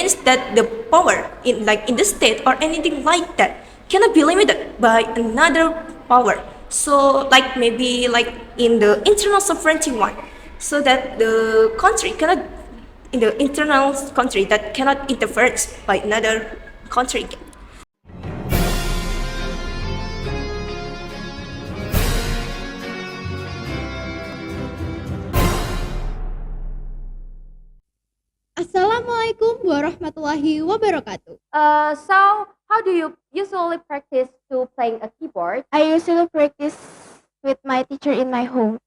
means that the power in the state or anything like that cannot be limited by another power. So like maybe like in the internal sovereignty one, so that the country cannot in the internal country that cannot interfere by another country. Assalamualaikum warahmatullahi wabarakatuh. So how do you usually practice to playing a keyboard? I usually practice with my teacher in my home.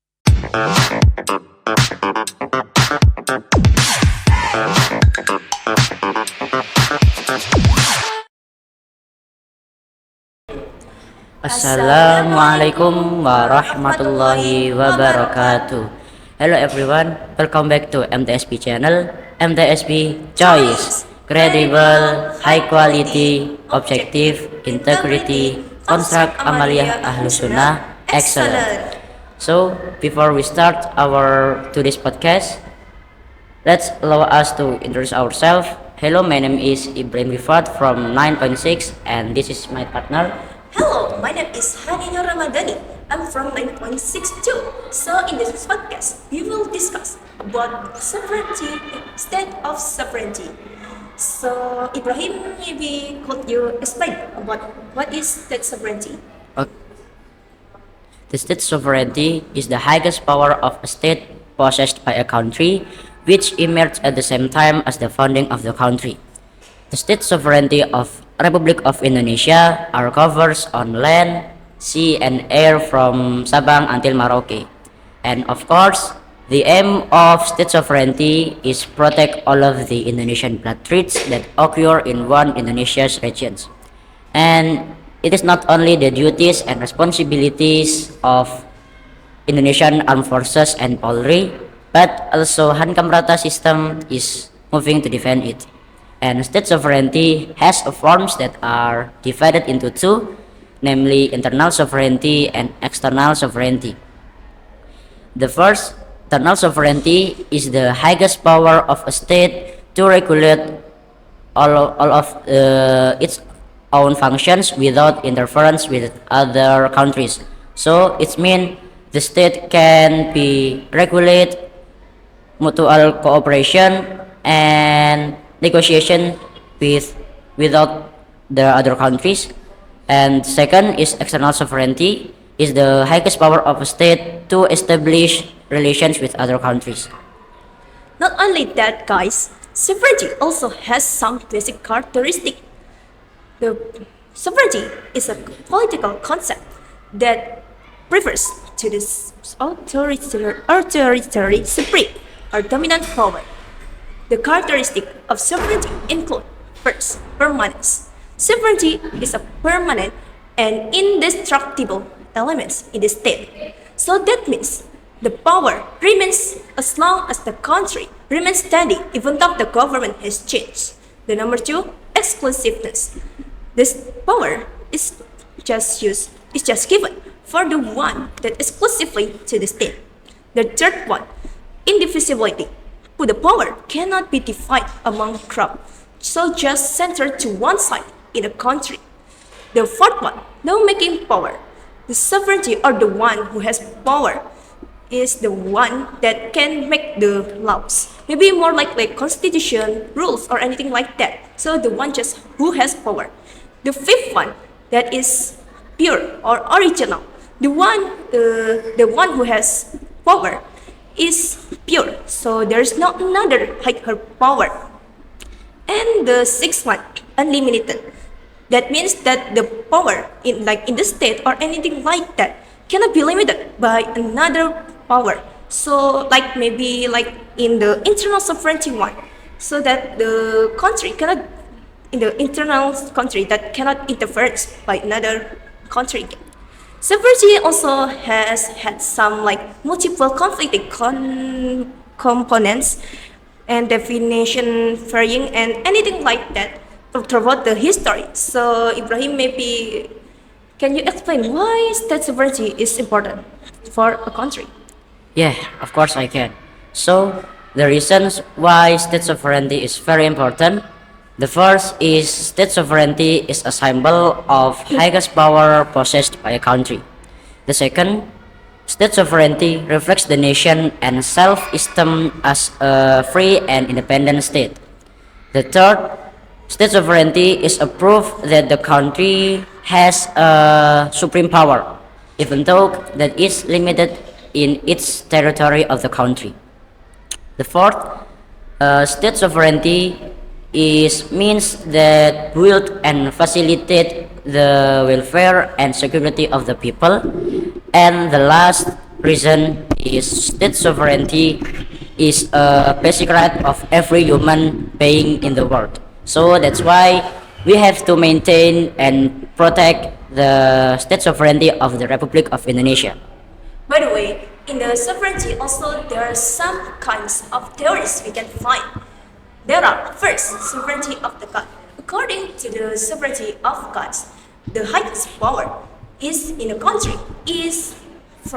Assalamualaikum warahmatullahi wabarakatuh. Hello everyone, welcome back to MTSP channel, MTSP Choice. Credible, high quality, objective, integrity, construct amaliyah ahlus sunnah, excellent. So before we start our today's podcast, let's allow us to introduce ourselves. Hello, my name is Ibrahim Rifat from 9.6 and this is my partner. Hello, my name is Hanina Ramadhani. I'm from 9.62. So in this podcast, we will discuss about sovereignty, state of sovereignty. So Ibrahim, maybe could you explain about what is state sovereignty? The state sovereignty is the highest power of a state possessed by a country, which emerged at the same time as the founding of the country. The state sovereignty of Republic of Indonesia are covers on land, sea and air from Sabang until Merauke. And of course, the aim of state sovereignty is protect all of the Indonesian blood threats that occur in one Indonesia's regions. And it is not only the duties and responsibilities of Indonesian Armed Forces and Polri, but also Hankamrata system is moving to defend it. And state sovereignty has forms that are divided into two, namely internal sovereignty and external sovereignty. The first, internal sovereignty, is the highest power of a state to regulate all of its own functions without interference with other countries. So it means the state can be regulate mutual cooperation and negotiation without the other countries. And second is external sovereignty, is the highest power of a state to establish relations with other countries. Not only that, guys, sovereignty also has some basic characteristics. The sovereignty is a political concept that refers to this authoritarian supreme or dominant power. The characteristics of sovereignty include first, permanence. Sovereignty is a permanent and indestructible element in the state. So that means the power remains as long as the country remains standing even though the government has changed. The number two, exclusiveness. This power is just given for the one that exclusively to the state. The third one, indivisibility. The power cannot be divided among crowd, so just centered to one side in a country. The fourth one, lawmaking power. The sovereignty or the one who has power is the one that can make the laws. Maybe more like constitution, rules, or anything like that. So the one just who has power. The fifth one, that is pure or original. The one who has power is pure, so there's not another like her power. And the sixth one, unlimited. That means that the power in the state or anything like that cannot be limited by another power. So like maybe like in the internal sovereignty one, so that the country cannot in the internal country that cannot interfere by another country. Sovereignty also has had some multiple conflicting components and definition varying and anything like that throughout the history. So Ibrahim, maybe can you explain why state sovereignty is important for a country? Yeah, of course I can. So the reasons why state sovereignty is very important The first is state sovereignty is a symbol of highest power possessed by a country. The second, state sovereignty reflects the nation and self-esteem as a free and independent state. The third, state sovereignty is a proof that the country has a supreme power, even though that is limited in its territory of the country. The fourth, state sovereignty is means that build and facilitate the welfare and security of the people. And the last reason is state sovereignty is a basic right of every human being in the world. So that's why we have to maintain and protect the state sovereignty of the Republic of Indonesia. By the way, in the sovereignty also there are some kinds of theories we can find. There are first sovereignty of the God. According to the sovereignty of gods, the highest power is in a country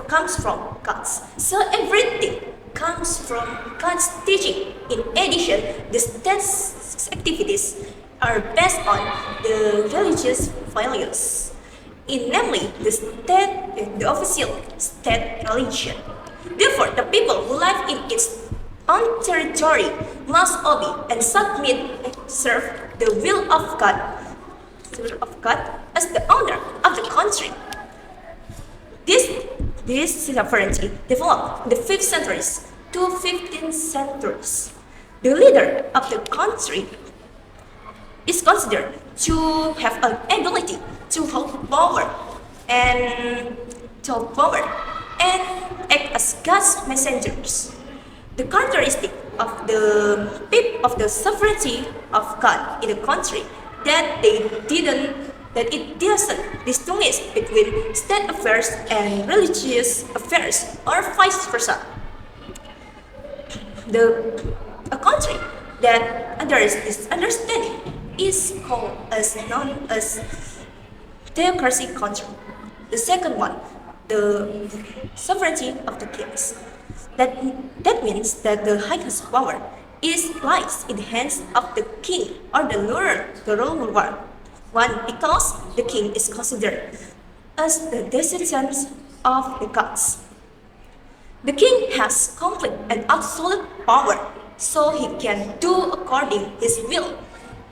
comes from gods. So everything comes from God's teaching. In addition, the state's activities are based on the religious values. Namely the official state religion. Therefore, the people who live in its own territory must obey and submit and serve the will of God as the owner of the country. This sovereignty developed in the 5th centuries to 15th centuries. The leader of the country is considered to have an ability to hold power and act as God's messengers. The characteristic of the sovereignty of God in the country that it doesn't distinguish between state affairs and religious affairs or vice versa. A country that adheres this understanding is known as theocracy country. The second one, the sovereignty of the kings. That means that the highest power lies in the hands of the king or the ruler. One, because the king is considered as the descendant of the gods. The king has complete and absolute power, so he can do according his will,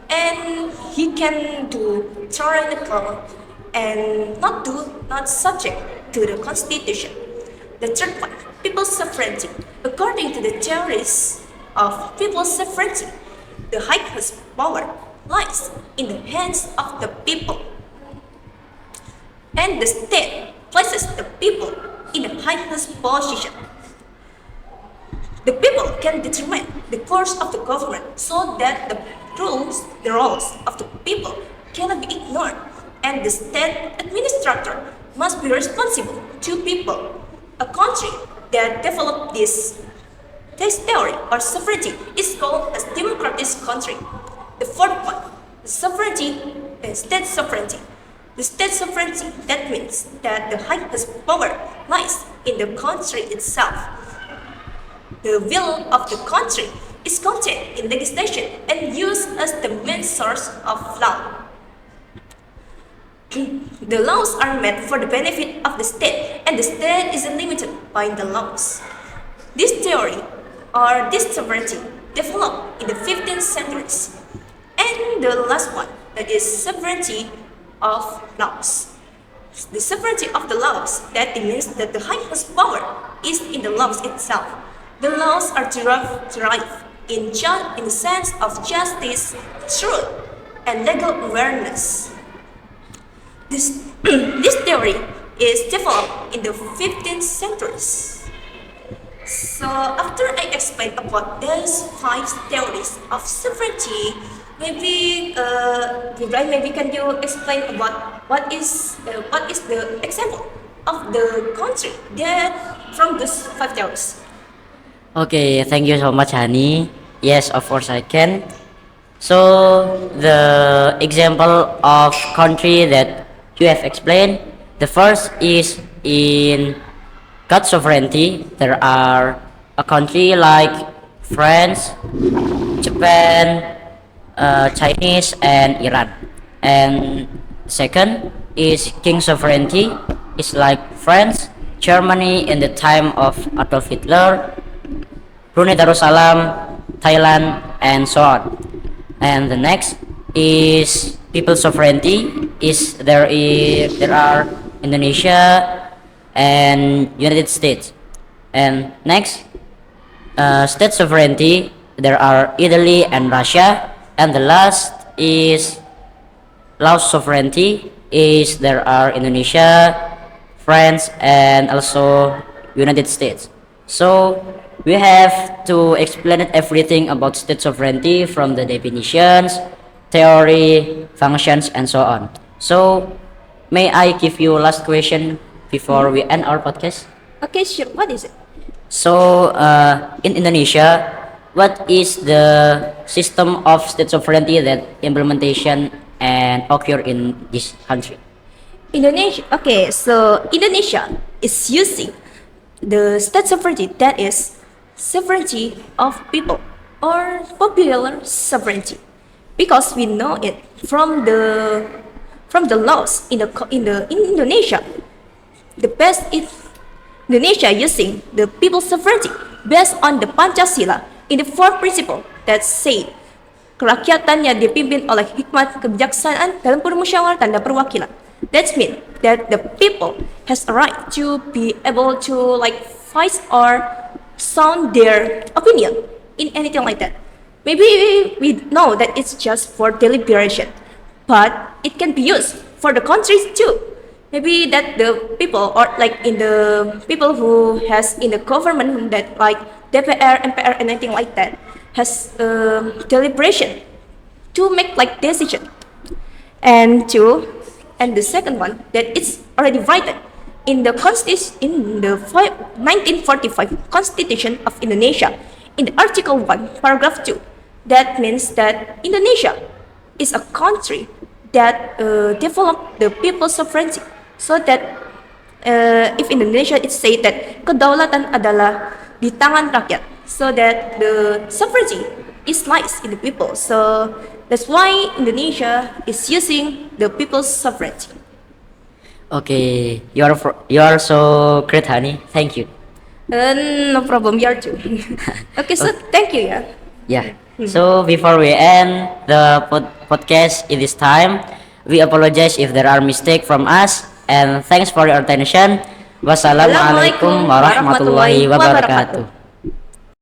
and he can do tyrannical and not subject to the constitution. The third one, people's sovereignty. According to the theories of people's sovereignty, the highest power lies in the hands of the people, and the state places the people in the highest position. The people can determine the course of the government so that the rules of the people cannot be ignored, and the state administrator must be responsible to people. A country that developed this theory or sovereignty is called a democratic country. The fourth one, state sovereignty. The state sovereignty, that means that the highest power lies in the country itself. The will of the country is contained in legislation and used as the main source of law. The laws are made for the benefit of the state, and the state is limited by the laws. This theory or this sovereignty developed in the 15th centuries. And the last one, that is sovereignty of laws. The sovereignty of the laws, that means that the highest power is in the laws itself. The laws are derived in the sense of justice, truth, and legal awareness. This theory is developed in the 15th centuries. So after I explain about these 5 theories of sovereignty, maybe can you explain about what is the example of the country that from these 5 theories? Okay, thank you so much, Hani. Yes, of course I can. So the example of country that you have explained, the first is in God's sovereignty. There are a country like France, Japan, Chinese and Iran. And second is king sovereignty, is like France, Germany in the time of Adolf Hitler, Brunei Darussalam, Thailand, and so on. And the next is people sovereignty, is there are Indonesia and United States. And next, state sovereignty, there are Italy and Russia. And the last is Laos sovereignty, is there are Indonesia, France, and also United States. So we have to explain it everything about state sovereignty from the definitions, theory, functions, and so on. So may I give you last question before we end our podcast? Okay, sure. What is it? So in Indonesia, what is the system of state sovereignty that implementation and occur in this country? Indonesia. Okay, so Indonesia is using the state sovereignty, that is sovereignty of people or popular sovereignty, because we know it from the laws in Indonesia. The best is Indonesia using the people's sovereignty based on the Pancasila in the fourth principle that say kerakyatan yang dipimpin oleh hikmat kebijaksanaan dalam permusyawaratan dan perwakilan. That means that the people has a right to be able to like voice or sound their opinion in anything like that. Maybe we know that it's just for deliberation, but it can be used for the countries too. Maybe that the people or like in the people who has in the government that like DPR, MPR, and anything like that has deliberation to make like decision. And the second one that it's already written in the constitution in the 1945 Constitution of Indonesia in the Article 1, Paragraph 2. That means that Indonesia is a country that developed the people's sovereignty. So that if Indonesia it say that kedaulatan adalah di tangan rakyat, so that the sovereignty is lies in the people. So that's why Indonesia is using the people's sovereignty. Okay, you are so great, honey. Thank you. No problem, you are too. Okay, so thank you, yeah. Yeah. So before we end the podcast in this time, we apologize if there are mistakes from us, and thanks for your attention. Wassalamualaikum warahmatullahi wabarakatuh.